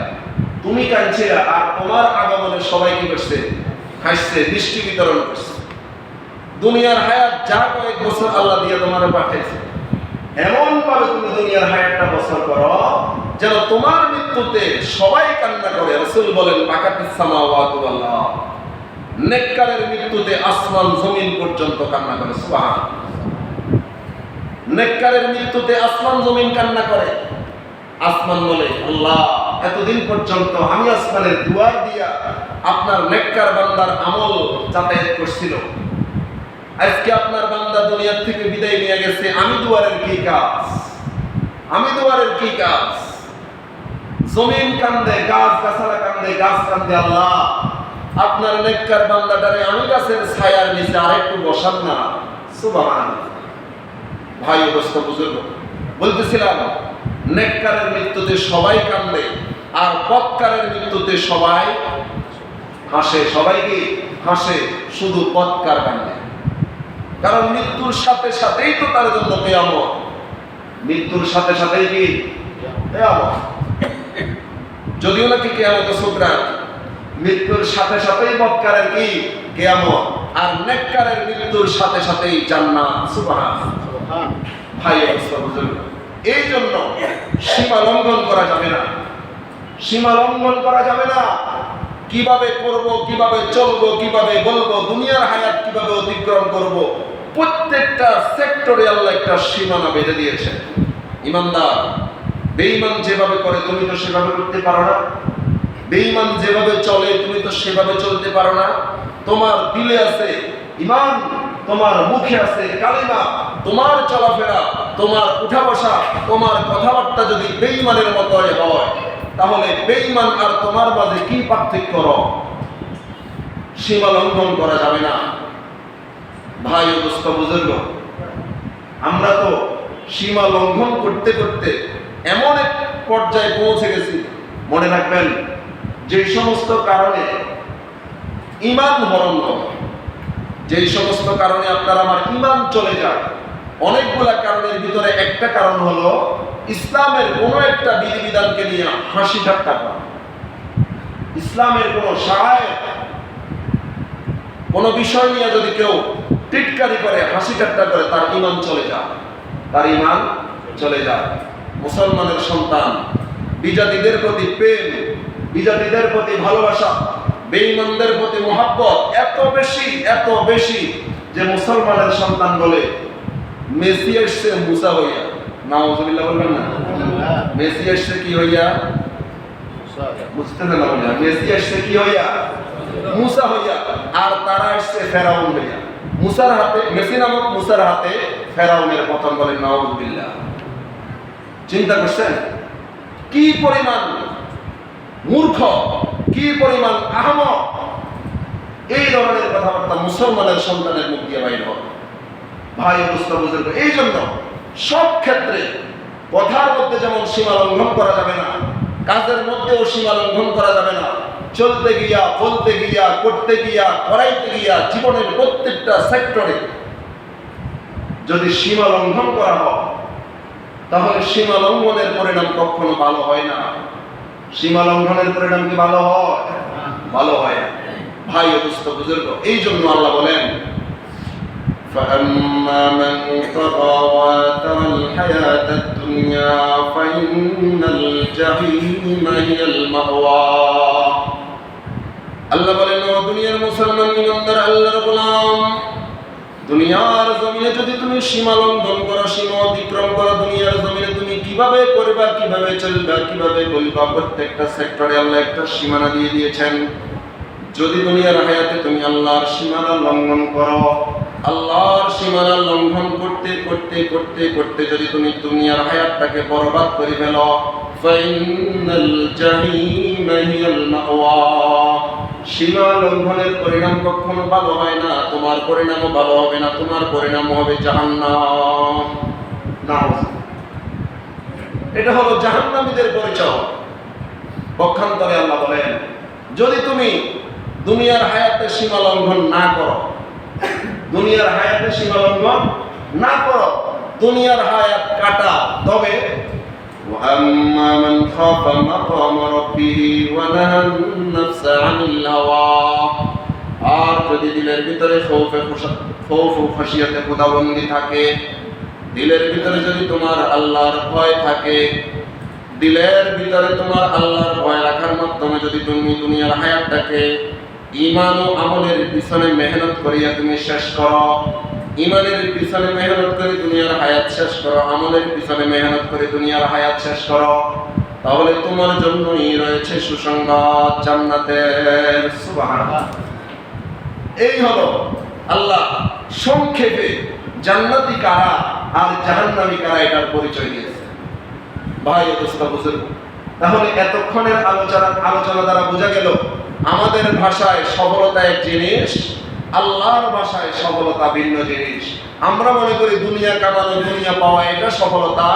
তুমি কাঁদছিলা, আর তোমার আগমনে সবাই কি করছে? হাসছে, দৃষ্টি বিতরণ করছে। দুনিয়ার হায়াত যা কয়েক বছর আল্লাহ দিয়ে তোমার পাঠাইছে, এমন ভাবে তুমি দুনিয়ার হায়াতটা বছর করো যেন তোমার মৃত্যুতে সবাই কান্না করে। রাসূল বলেন, বাকাতিস সামাওয়াতু ওয়াল আরদ। নেককারের মৃত্যুতে আসমান জমিন পর্যন্ত কান্না করে। সুবহানাল্লাহ। নেককারের মৃত্যুতে আসমান জমিন কান্না করে। আসমান বলে, আল্লাহ এতদিন পর্যন্ত আমি আসমানের দুয়ার দিয়া আপনার নেককার বান্দার আমল যাতায়াত করছিল, আজকে আপনার বান্দা দুনিয়ার থেকে বিদায় নিয়ে গেছে, আমি দুয়ারের কি কাজ? আমি দুয়ারের কি কাজ? জমিন কান্দে, গাছ গাছালা কান্দে, গাছ কান্দে, আল্লাহ আপনার নেককার বান্দাটারে আমি গাছের ছায়ার নিচে আরেকটু বসান না। সুবহানাল্লাহ। ভাই অবস্থা বুঝলো, বলতেছিলাম নেককারের মৃত্যুতে সবাই কান্দে, আর বদকারের মৃত্যুতে সবাই হাসে। সবাই কি হাসে? শুধু বদকার কান্দে। কারণ মৃত্যুর সাথে সাথেই তো তার জন্য কিয়ামত। মৃত্যুর সাথে সাথেই কি কিয়ামত? যদিও নাকি কিয়ামত সুকরাত, মৃত্যুর সাথে সাথেই বদকারের কি কিয়ামত, আর নেককারের মৃত্যুর সাথে সাথেই জান্নাত। সুবহানাল্লাহ। ভাই অবস্থা বুঝুন। এই জন্য সীমা লঙ্ঘন করা যাবে না, সীমা লঙ্ঘন করা যাবে না। কিভাবে করব, কিভাবে চলবো, কিভাবে বলবো, দুনিয়ার হায়াত কিভাবে অতিক্রম করব, প্রত্যেকটা সেক্টরে আল্লাহ একটা সীমানা বেঁধে দিয়েছে। ইমানদার বেঈমান যেভাবে করে তুমি তো সেভাবে করতে পারো না, বেঈমান যেভাবে চলে তুমি তো সেভাবে চলতে পারো না। তোমার দিলে আছে ঈমান, তোমার মুখে আছে কালিমা, তোমার চলাফেরা, তোমার উঠা বসা, তোমার কথাবার্তা যদি বেঈমানের মতো হয়, তাহলে বেঈমান আর তোমার মাঝে কি পার্থক্য? সীমা লঙ্ঘন করা যাবে না। ভাই অবস্থা বুঝল, আমরা তো সীমা লঙ্ঘন করতে করতে এমন এক পর্যায়ে পৌঁছে গেছি। মনে রাখবেন, যে সমস্ত কারণে ঈমান হরণ হয়, যে সমস্ত কারণে আপনার আমার ঈমান চলে যায়, অনেকগুলা কারণের ভিতরে একটা কারণ হলো ইসলামের কোনো একটা বিধিবিধানকে নিয়ে হাসি ঠাট্টা করা। ইসলামের কোনো শায়ের, কোনো বিষয় নিয়ে যদি কেউ টিটকারি করে, হাসি ঠাট্টা করে, তার ঈমান চলে যায়, তার ঈমান চলে যায়। মুসলমানের সন্তান, বিজাতিদের প্রতি প্রেম, বিজাতিদের প্রতি ভালোবাসা, বেঈমানদের প্রতি মহব্বত এত বেশি যে মুসলমানের সন্তান বলে মেসি এসছে মুসা হইয়া। নাউজুবিল্লাহ বলবেন না? মেসি এসছে কি হইয়া? বুঝতে না বললেন, মেসি এসছে কি হইয়া? মুসা হইয়া। আর তারা এসছে ফেরাউন হইয়া। মুসার হাতে, মেসি নামক মুসার হাতে ফেরাউনের পতন। বলেন নাউজুবিল্লাহ। চিন্তা করছেন কি পরিমাণ মূর্খ, কি পরিমাণ আহমক এই ধরনের কথাবার্তা মুসলমানের সন্তানের মুখ দিয়ে বাইর হবে। ভাই বুজুর্গ, এই জন্য সব ক্ষেত্রে কথার মধ্যে যেমন সীমা লঙ্ঘন করা যাবে না, কাজের মধ্যেও সীমা লঙ্ঘন করা যাবে না। চলতে গিয়া, বলতে গিয়া, করতে গিয়া, করাইতে গিয়া, জীবনের প্রত্যেকটা সেক্টরে যদি সীমা লঙ্ঘন করা হয় তাহলে সীমা লঙ্ঘনের পরিণাম কখনো ভালো হয় না। সীমা লঙ্ঘনের পরিণাম কি ভালো হয়? ভালো হয় না। ভাই বুজুর্গ, এই জন্য আল্লাহ বলেন فَأَمَّا مَنْ طَغَى وَآثَرَ الْحَيَاةَ الدُّنْيَا فَإِنَّ الْجَحِيمَ هِيَ الْمَأْوَى। আল্লাহ বলেন, ও দুনিয়ার মুসলমান ইমানদার আল্লাহর গোলাম, দুনিয়ার জমিনে যদি তুমি সীমা লঙ্ঘন করো, সীমা অতিক্রম করো, দুনিয়ার জমিনে তুমি কিভাবে করবা, কিভাবে চলবা, কিভাবে বলবা, প্রত্যেকটা সেক্টরে আল্লাহ একটা সীমানা দিয়ে দিয়েছেন। যদি দুনিয়ার হায়াতে তুমি আল্লাহর সীমানা লঙ্ঘন করো, আল্লাহর সীমানা লঙ্ঘন করতে করতে করতে করতে যদি তুমি দুনিয়ার হায়াতটাকে বরবাদ করে ফেলো, ফাইনাল জাহিম হিয়াল মাওয়া। সীমা লঙ্ঘনের পরিণাম কখনো ভালো হয় না, তোমার পরিণামও ভালো হবে না, তোমার পরিণাম হবে জাহান্নাম। এটা হলো জাহান্নামীদের পরিচয়। পক্ষান্তরে আল্লাহ বলেন, যদি তুমি দুনিয়ার হায়াতে সীমা লঙ্ঘন না করো, দুনিয়ার হায়াতে সীমা লঙ্ঘন না করো, দুনিয়ার হায়াত কাটা, তবে وَأَمَّا مَنْ خَافَ مَقَامَ رَبِّهِ وَنَهَى النَّفْسَ عَنِ الْهَوَى। আর যদি দিলের ভিতরে খৌফ ও খাশিয়াতে খোদাবন্দি থাকে, দিলের ভিতরে যদি তোমার আল্লাহর ভয় থাকে, দিলের ভিতরে তোমার আল্লাহর ভয় রাখার মাধ্যমে যদি তুমি দুনিয়ার হায়াতটাকে ঈমান ও আমলের পিছনে মেহনত করিয়া তুমি শেষ করো, ঈমানের পিছনে মেহনত করে দুনিয়ার হায়াত শেষ করো, আমলের পিছনে মেহনত করে দুনিয়ার হায়াত শেষ করো, তাহলে তোমার জন্যই রয়েছে সুসংবাদ জান্নাতের। সুবহানাল্লাহ। এই হলো আল্লাহ সংক্ষেপে জান্নাতি কারা আর জাহান্নামী কারা এটার পরিচয় দিয়েছে। ভাই বুজুর্গ, তাহলে এতক্ষণের আলোচনা দ্বারা বোঝা গেল আমাদের ভাষায় সফলতা এক জিনিস, আল্লাহর ভাষায় সফলতা ভিন্ন জিনিস। আমরা মনে করি দুনিয়া কামানো, দুনিয়া পাওয়া এটা সফলতা,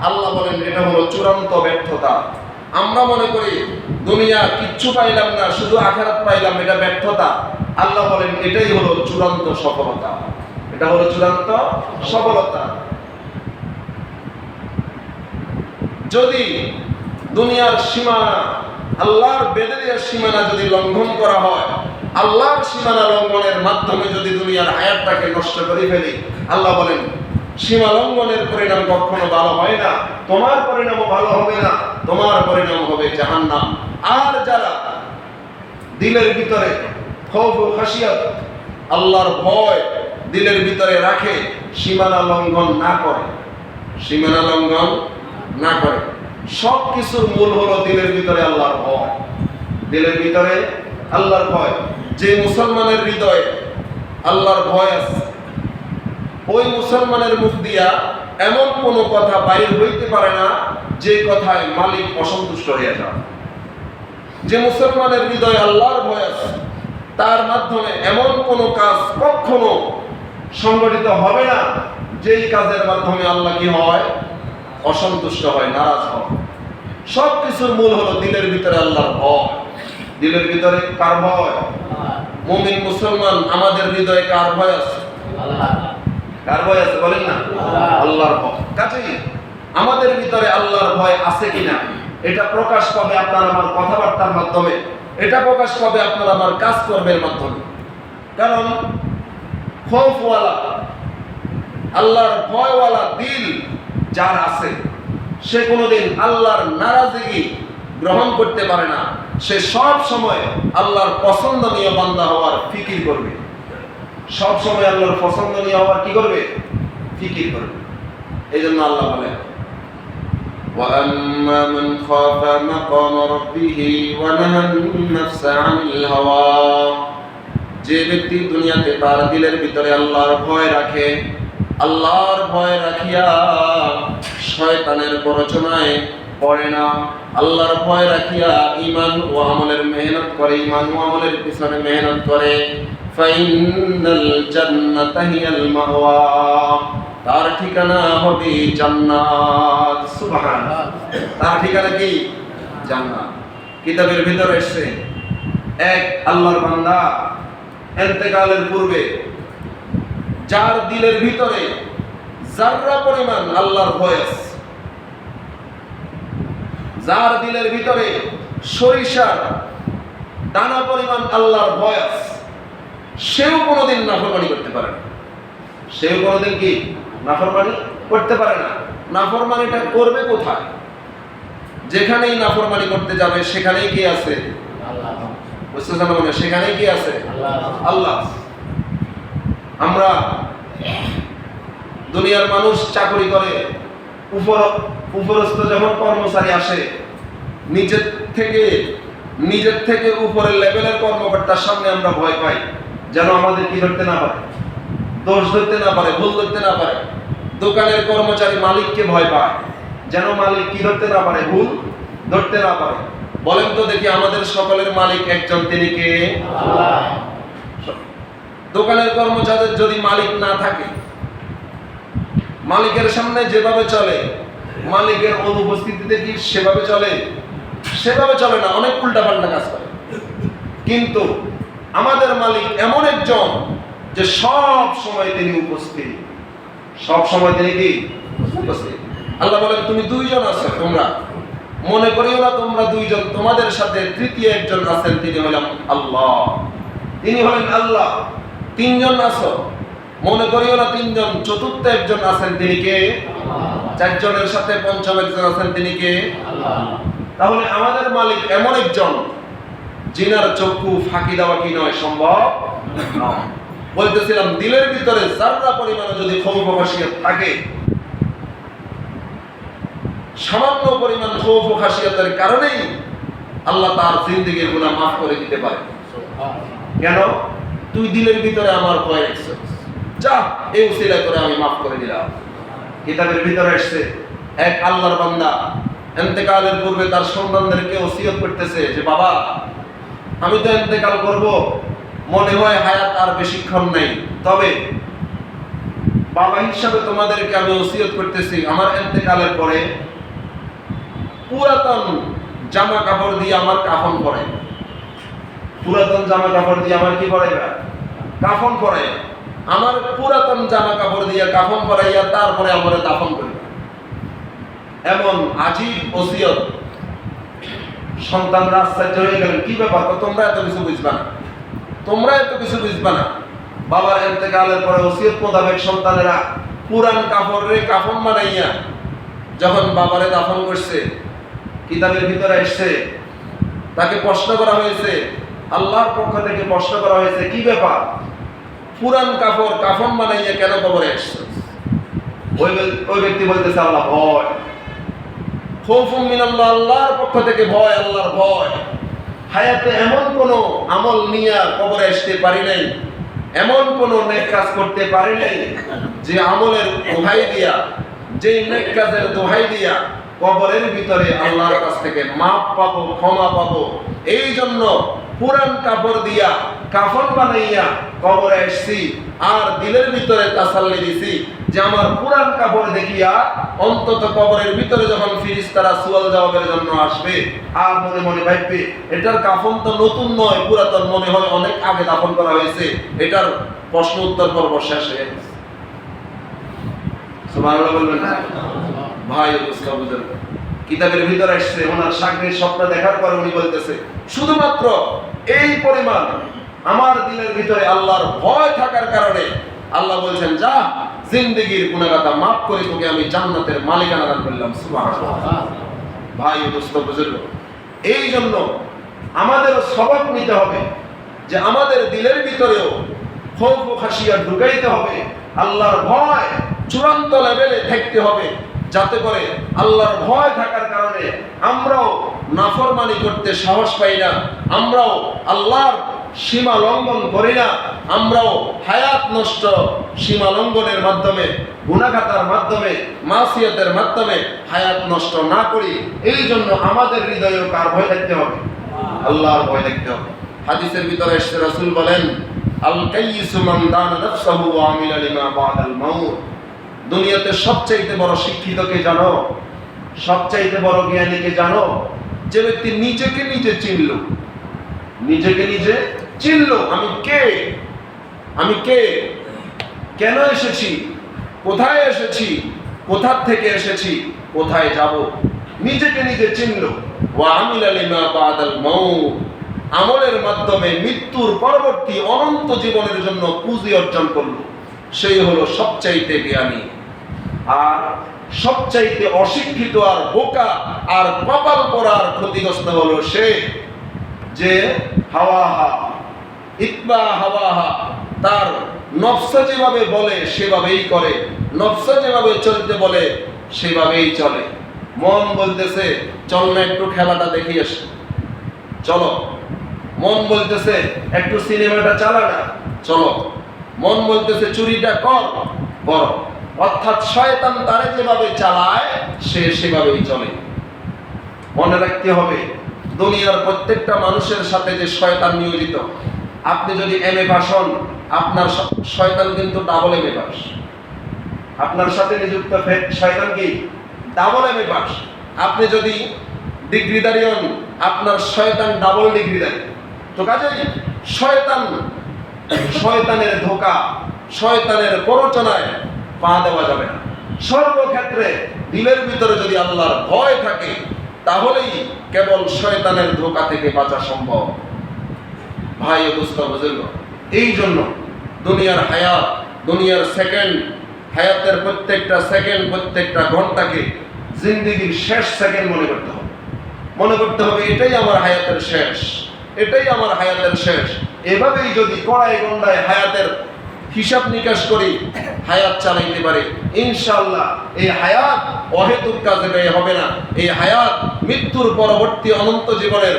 আল্লাহ বলেন এটা হলো চূড়ান্ত ব্যর্থতা। আমরা মনে করি দুনিয়া কিচ্ছু পাইলাম না, শুধু আখিরাত পাইলাম, এটা ব্যর্থতা, আল্লাহ বলেন এটাই হলো চূড়ান্ত সফলতা, এটা হলো চূড়ান্ত সফলতা। যদি দুনিয়ার সীমানা, আল্লাহর বেঁধে দেওয়ার সীমানা যদি লঙ্ঘন করা হয়, আল্লাহর সীমানা লঙ্ঘনের মাধ্যমে যদি দুনিয়ার হায়াতটাকে নষ্ট করে ফেলি, আল্লাহ বলেন সীমা লঙ্ঘনের পরিণাম কখনো ভালো হয় না, তোমার পরিণামও ভালো হবে না, তোমার পরিণাম হবে জাহান্নাম। আর যারা দিলের ভিতরে খৌফ ও খাশিয়াত, আল্লাহর ভয় দিলের ভিতরে রাখে, সীমানা লঙ্ঘন না করে, সীমানা লঙ্ঘন না করে, সব কিছুর মূল হলো দিলের ভিতরে আল্লাহর ভয়, দিলের ভিতরে আল্লাহর ভয়। যে মুসলমানের হৃদয়ে আল্লাহর ভয় আছে, ওই মুসলমানের মুখ দিয়া এমন কোনো কথা বাইর হইতে পারে না যে কথায় মালিক অসন্তুষ্ট হয়ে যায়। যে মুসলমানের হৃদয়ে আল্লাহর ভয় আছে, তার মাধ্যমে এমন কোনো কাজ কখনো সংগঠিত হবে না যেই কাজের মাধ্যমে আল্লাহ কি হয়? অসন্তুষ্ট হয়, নারাজ হয়। সব কিছুর মূল হলো দিলের ভিতরে আল্লাহর ভয়। দিলের ভিতরে কার ভয়? মুমিন মুসলমান আমাদের হৃদয়ে কার ভয় আছে? কার ভয় আছে বলেন না? আল্লাহর ভয়। কাজেই আমাদের ভিতরে আল্লাহর ভয় আছে কিনা এটা প্রকাশ পাবে আপনার আমার কথাবার্তার মাধ্যমে, এটা প্রকাশ পাবে আপনার আমার কাজকর্মের মাধ্যমে। কারণ খৌফওয়ালা, আল্লাহর ভয়ওয়ালা দিল যার আছে, সে কোনোদিন আল্লাহর নারাজগি গ্রহণ করতে পারে না। সে সব সময় আল্লাহর পছন্দনীয় বান্দা হওয়ার ফিকির করবে, সব সময় আল্লাহর পছন্দনীয় হওয়ার কি করবে? ফিকির করবে। এই জন্য আল্লাহ বলেন, وَأَمَّا مَنْ خَافَ مَقَامَ رَبِّهِ وَنَهَى النَّفْسَ عَنِ الْهَوَى, যে ব্যক্তি দুনিয়াতে তার দিলের ভিতরে আল্লাহর ভয় রাখে, আল্লাহর ভয় রাখিয়া শয়তানের প্ররোচনায় পড়ে না, আল্লাহর ভয় রাখিয়া ঈমান ও আমলের মেহনত করে, ঈমান ও আমলের পিছনে মেহনত করে, ফাইনাল জান্নাতা হিয়াল মাওয়া, তার ঠিকানা হবে জান্নাত। সুবহানাল্লাহ, তার ঠিকানা কি? জান্নাত। কিতাবের ভিতরে এসেছে এক আল্লাহর বান্দা ইন্তেকালের পূর্বে যার দিলের ভিতরে যাররা পরিমাণ আল্লাহর ভয় আছে, যার দিলের ভিতরে সরিষার দানা পরিমাণ আল্লাহর ভয় আছে, সেও কোনোদিন নাফরমানি করতে পারে না। সেও কোনোদিন কি নাফরমানি করতে পারে না। নাফরমানিটা করবে কোথায়? যেখানেই নাফরমানি করতে যাবে সেখানেই কি আছে? আল্লাহ। বুঝতেছেন না? সেখানেই কি আছে? আল্লাহ। আমরা দুনিয়ার মানুষ চাকরি করে, উপরস্থ যখন কর্মচারী আসে, নিজের থেকে উপরের লেভেলের কর্মকর্তার সামনে আমরা ভয় পাই, যেন আমাদের কি ধরতে না পারে, দোষ ধরতে না পারে, ভুল ধরতে না পারে। দোকানের কর্মচারী মালিককে ভয় পায়, যেন মালিক কি ধরতে না পারে, ভুল ধরতে না পারে। বলেন তো দেখি, আমাদের সকলের মালিক একজন, তিনি কে? আল্লাহ। দোকানের কর্মচারীর যদি মালিক না থাকে, মালিকের সামনে যেভাবে চলে, মালিকের অনুপস্থিতিতে কি সেভাবে চলে? সেভাবে চলে না, অনেক উল্টাপাল্টা কাজ করে। কিন্তু আমাদের মালিক এমন একজন যে সব সময় তিনি উপস্থিত, সব সময় তিনি কি উপস্থিত। আল্লাহ বলেন, তুমি দুইজন আছো, তোমরা মনে করিও না তোমরা দুইজন, তোমাদের সাথে তৃতীয় একজন আছেন, তিনি হলেন আল্লাহ। তিনি হলেন আল্লাহ। তিনজন আছো, মনে করিও না তিনজন, চতুর্থ একজন আছেন, তিনি কে? চারজনের সাথে পঞ্চম একজন আছেন, তিনি কে? আল্লাহ। তাহলে আমাদের মালিক এমন একজন যিনার চক্ষু ফাঁকি দেওয়া কি নয়, সম্ভব নয়। বলতেছিলাম, দিলের ভিতরে যাররা পরিমাণে যদি খৌফ খাশিয়াত থাকে, সামান্য পরিমাণ খৌফ খাশিয়াতের কারণেই আল্লাহ তার জিন্দেগির গুনাহ মাফ করে দিতে পারে। কেন? তুই দিলের ভিতরে আমার ভয় রেখেছিস, যা এই উসিলা করে আমি মাফ করে দিলাম। কিতাবের ভিতরে আসছে এক আল্লাহর বান্দা ইন্তেকালের পূর্বে তার সন্তানদেরকে ওসিয়ত করতেছে যে, বাবা, আমি তো ইন্তেকাল করব, মনে হয় হায়াত আর বেশিক্ষণ নেই, তবে বাবা হিসাবে তোমাদেরকে আমি ওসিয়ত করতেছি, আমার ইন্তেকালের পরে পুরাতন জামা কাপড় দিয়ে আমার কাফন পরে, পুরাতন জামা কাপড় দিয়ে আমার কি পরাইবা? কাফন পরাই। আমার পুরাতন জামা কাপড় দিয়ে কাফন পরাইয়া তারপরে আমার দাফন করিবা। এমন আজীব ওসিয়ত। সন্তানরা আশ্চর্য হয়ে গেলেন, কি ব্যাপার, তোমরা এত কিছু বুঝবা না, তোমরা এত কিছু বুঝবা না। বাবার ইন্তেকালের পরে ওসিয়ত মোতাবেক সন্তানেরা পুরান কাপড়ে কাফন বানাইয়া যখন বাবারে দাফন করছে, কিতাবের ভিতরে এসছে, তাকে প্রশ্ন করা হয়েছে, আল্লাহর পক্ষ থেকে প্রশ্ন করা হয়েছে, কি ব্যাপার, পুরান কাপড় কাফন বানাইয়া কেন কবরে এসছে? ওই ব্যক্তি বলতেছে, আল্লাহ ভয়, খৌফুম মিনাল্লাহ, আল্লাহর পক্ষ থেকে ভয়, আল্লাহর ভয়। হায়াতে এমন কোন আমল নিয়ে কবরে আসতে পারি নাই, এমন কোন নেক কাজ করতে পারি নাই যে আমলের দোহাই দিয়া, যে নেক কাজের দোহাই দিয়া কবরের ভিতরে আল্লাহর কাছ থেকে মাপ পাবো, ক্ষমা পাবো। এই জন্য পুরান কাপড় দিয়া কাফন বানাইয়া কবরে আসছি, আর দিলের ভিতরে তাসাল্লি দিছি যে আমার পুরান কাপড় দেখিয়া অন্তত কবরের ভিতরে যখন ফেরেশতারা সুয়াল জবাবের জন্য আসবে, আর মনে মনে ভাববে, এটার কাফন তো নতুন নয়, পুরাতন, মনে হয় অনেক আগে দাফন করা হয়েছে, এটার প্রশ্ন উত্তর পর্ব শেষ হয়ে গেছে। সুবহানাল্লাহ বলবেন না? ভাই বুঝলেন, কিতাবের ভিতরে আসছে, ওনার সাগরের স্বপ্ন দেখার পর উনি বলতেছে, শুধুমাত্র এই পরিমাণ আমার দিলের ভিতরে আল্লাহর ভয় থাকার কারণে আল্লাহ বলছেন, যা জিন্দেগীর গুনাহগাতা মাফ করে তোকে আমি জান্নাতের মালিকানা দান করলাম। সুবহানাল্লাহ। ভাই ও দোস্ত বুজুর্গ, এই জন্য আমাদের সবক নিতে হবে যে আমাদের দিলের ভিতরেও খৌফ ও খাশিয়া ঢুকাইতে হবে, আল্লাহর ভয় চূড়ান্ত লেভেলে থাকতে হবে, যাতে করে আল্লাহর ভয় থাকার কারণে আমরাও নাফরমানি করতে সাহস পাই না, আমরাও আল্লাহর সীমা লঙ্ঘন করি না, আমরাও হায়াত নষ্ট সীমা লঙ্ঘনের মাধ্যমে, গুনাহগাতার মাধ্যমে, মাসিয়াতের মাধ্যমে হায়াত নষ্ট না করি। এই জন্য আমাদের হৃদয়েও কার ভয় থাকতে হবে? আল্লাহর ভয় থাকতে হবে। হাদিসের ভিতরে এসে রাসূল বলেন, আল কাইয়িসু মান দানা নাফসাহু ওয়া আমিলা লিমা বাদাল মাউত। দুনিয়াতে সবচাইতে বড় শিক্ষিত কে জানো? সবচাইতে বড় জ্ঞানী কে জানো? যে ব্যক্তি নিজেকে নিজে চিনল, নিজেকে নিজে চিনল, আমি কে, আমি কে, কেন এসেছি, কোথায় এসেছি, কোথা থেকে এসেছি, কোথায় যাব, নিজেকে নিজে চিনল। ওয়া আমিলা লিমা বাদাল মাউত, আমলের মাধ্যমে মৃত্যুর পরবর্তী অনন্ত জীবনের জন্য পুঁজি অর্জন করলো, সেই হলো সবচাইতে জ্ঞানী। আর সবচাইতে অশিক্ষিত আর বোকা আর কপাল পরার ক্ষতিগ্রস্ত হলো সে যে হাওয়াহা ইতবা হাওয়াহা, তার নফস যেভাবে বলে সেভাবেই করে, নফস যেভাবে চলতে বলে সেভাবেই চলে। মন বলতেছে চল না একটু খেলাটা দেখি আসি, চলো। মন বলতেছে একটু সিনেমাটা চালা না, চলো। মন বলতেছে চুরিটা কর, করো। অর্থাৎ শয়তান তারে যেভাবে চালায় সে সেভাবেই চলে। মনে রাখতে হবে দুনিয়ার প্রত্যেকটা মানুষের সাথে যে শয়তান নিয়োজিত। আপনি যদি এমএ পাস হন, আপনার শয়তান কিন্তু ডাবল এমএ পাস। আপনার সাথে নিযুক্ত শয়তান কি? Double MA pass. আপনি যদি ডিগ্রিধারী হন, আপনার শয়তান ডাবল ডিগ্রিধারী। তো কাজেই শয়তানের ধোঁকা, শয়তানের প্ররোচনায় পা দেওয়া যাবে না। সর্বক্ষেত্রে দিলের ভিতরে যদি আল্লাহর ভয় থাকে, তাহলেই কেবল শয়তানের ধোঁকা থেকে বাঁচা সম্ভব। ভাই ও দোস্ত বুজুর্গ, এই জন্য দুনিয়ার হায়াত, দুনিয়ার সেকেন্ড, হায়াতের প্রত্যেকটা সেকেন্ড, প্রত্যেকটা ঘন্টাকে জিন্দেগির শেষ সেকেন্ড মনে করতে হবে। মনে করতে হবে এটাই আমার হায়াতের শেষ, এটাই আমার হায়াতের শেষ। এভাবেই যদি কড়াই গন্ডায় হায়াতের হিসাব নিকাশ করি, হায়াত চালাইতে পারে, ইনশাআল্লাহ এই হায়াত অহেতুক কাজে ব্যয় হবে না। এই হায়াত মৃত্যুর পরবর্তী অনন্ত জীবনের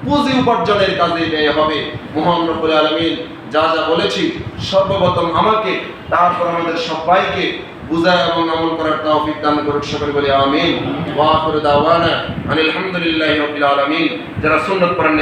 পুঁজি উপার্জনের কাজে ব্যয় হবে। মহান রব্বুল আলামিন যা যা বলেছি সর্বপ্রথম আমাকে, তারপর আমাদের সবাইকে বুঝায় এবং আমল করার তৌফিক দান করুন। সকলে বলি আমিন। ওয়া আখিরু দাওয়ানা আনিল হামদুলিল্লাহি রাব্বিল আলামিন। যারা সুন্নাত পড়েন